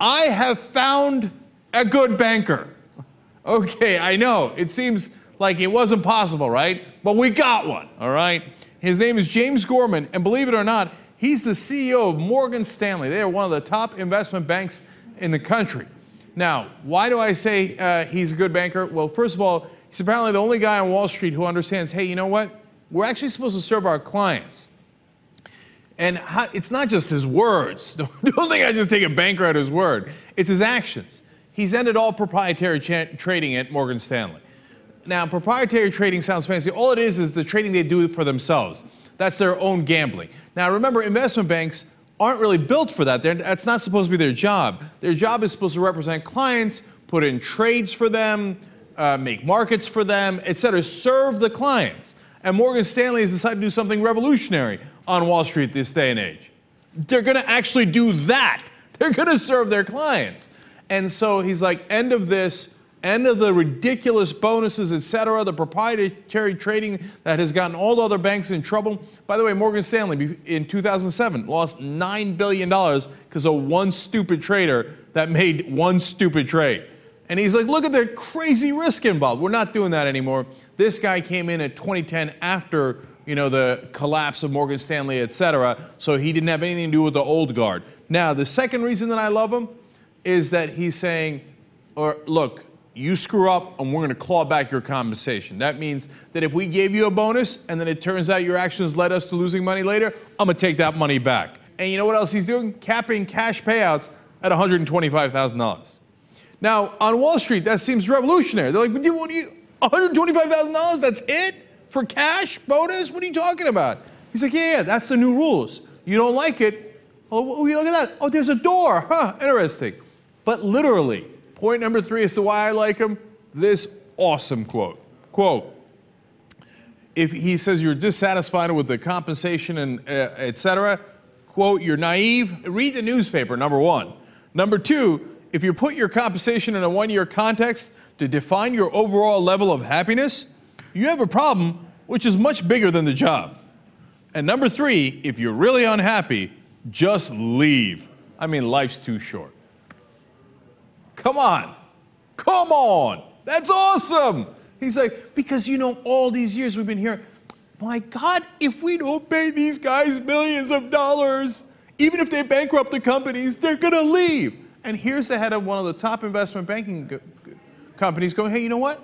I have found a good banker. Okay, I know, it seems like it wasn't possible, right? But we got one, all right? His name is James Gorman, and believe it or not, he's the CEO of Morgan Stanley. They are one of the top investment banks in the country. Now, why do I say he's a good banker? Well, first of all, he's apparently the only guy on Wall Street who understands, hey, you know what? We're actually supposed to serve our clients. And it's not just his words. Don't think I just take a banker at his word. It's his actions. He's ended all proprietary trading at Morgan Stanley. Now, proprietary trading sounds fancy. All it is the trading they do for themselves. That's their own gambling. Now, remember, investment banks aren't really built for that. That's not supposed to be their job. Their job is supposed to represent clients, put in trades for them, make markets for them, et cetera, serve the clients. And Morgan Stanley has decided to do something revolutionary on Wall Street this day and age. They're going to actually do that. They're going to serve their clients. And so he's like, end of this, end of the ridiculous bonuses, et cetera, the proprietary trading that has gotten all the other banks in trouble. By the way, Morgan Stanley in 2007 lost $9 billion because of one stupid trader that made one stupid trade. And he's like, look at the crazy risk involved. We're not doing that anymore. This guy came in at 2010 after, the collapse of Morgan Stanley, et cetera, so he didn't have anything to do with the old guard. Now, the second reason that I love him is that he's saying, look, you screw up and we're going to claw back your compensation. That means that if we gave you a bonus and then it turns out your actions led us to losing money later, I'm going to take that money back. And you know what else he's doing? Capping cash payouts at $125,000. Now, on Wall Street, that seems revolutionary. They're like, what do you, $125,000, that's it? For cash bonus? What are you talking about? He's like, yeah, that's the new rules. You don't like it? Oh, look at that. Oh, there's a door. Huh, interesting. But literally, point number 3 as to why I like him, this awesome quote. Quote, if he says you're dissatisfied with the compensation and et cetera, quote, you're naive, read the newspaper, number 1. Number 2, if you put your compensation in a one-year context to define your overall level of happiness, you have a problem which is much bigger than the job. And number 3, if you're really unhappy, just leave. I mean, life's too short. Come on. Come on. That's awesome. He's like, because all these years we've been here, my God, if we don't pay these guys millions of dollars, even if they bankrupt the companies, they're going to leave. And here's the head of one of the top investment banking companies going, hey, you know what?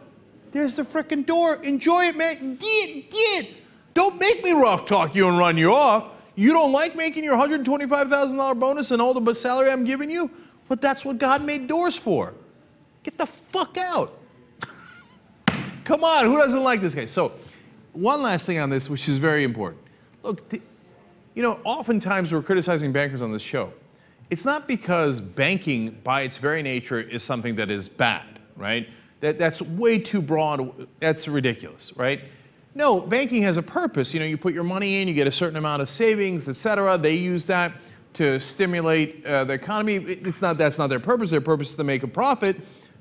There's the frickin' door. Enjoy it, man. Get. Don't make me rough talk you and run you off. You don't like making your $125,000 bonus and all the salary I'm giving you? But that's what God made doors for. Get the fuck out. Come on, who doesn't like this guy? So, one last thing on this, which is very important. Look, oftentimes we're criticizing bankers on this show. It's not because banking, by its very nature, is something that is bad, right? That's way too broad. That's ridiculous, right? No, banking has a purpose. You put your money in, you get a certain amount of savings, et cetera. They use that to stimulate the economy. That's not their purpose. Their purpose is to make a profit,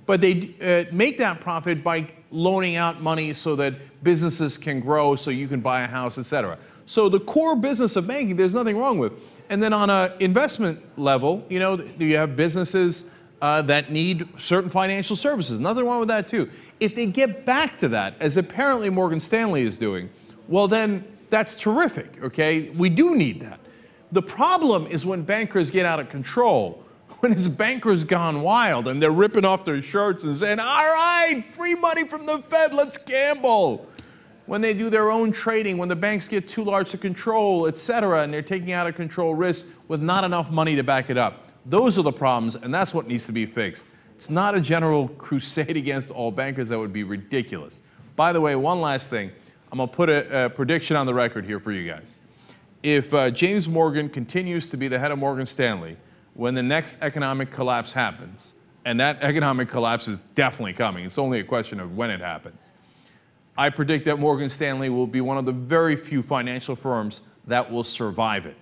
but they make that profit by loaning out money so that businesses can grow, so you can buy a house, et cetera. So the core business of banking, there's nothing wrong with. And then on an investment level, you have businesses that need certain financial services. Nothing wrong with that too. If they get back to that, as apparently Morgan Stanley is doing, well then that's terrific, okay? We do need that. The problem is when bankers get out of control, when his bankers gone wild and they're ripping off their shirts and saying, all right, free money from the Fed, let's gamble. When they do their own trading, when the banks get too large to control, et cetera, and they're taking out of control risks with not enough money to back it up. Those are the problems, and that's what needs to be fixed. It's not a general crusade against all bankers. That would be ridiculous. By the way, one last thing. I'm going to put a prediction on the record here for you guys. If James Morgan continues to be the head of Morgan Stanley when the next economic collapse happens, and that economic collapse is definitely coming, it's only a question of when it happens, I predict that Morgan Stanley will be one of the very few financial firms that will survive it.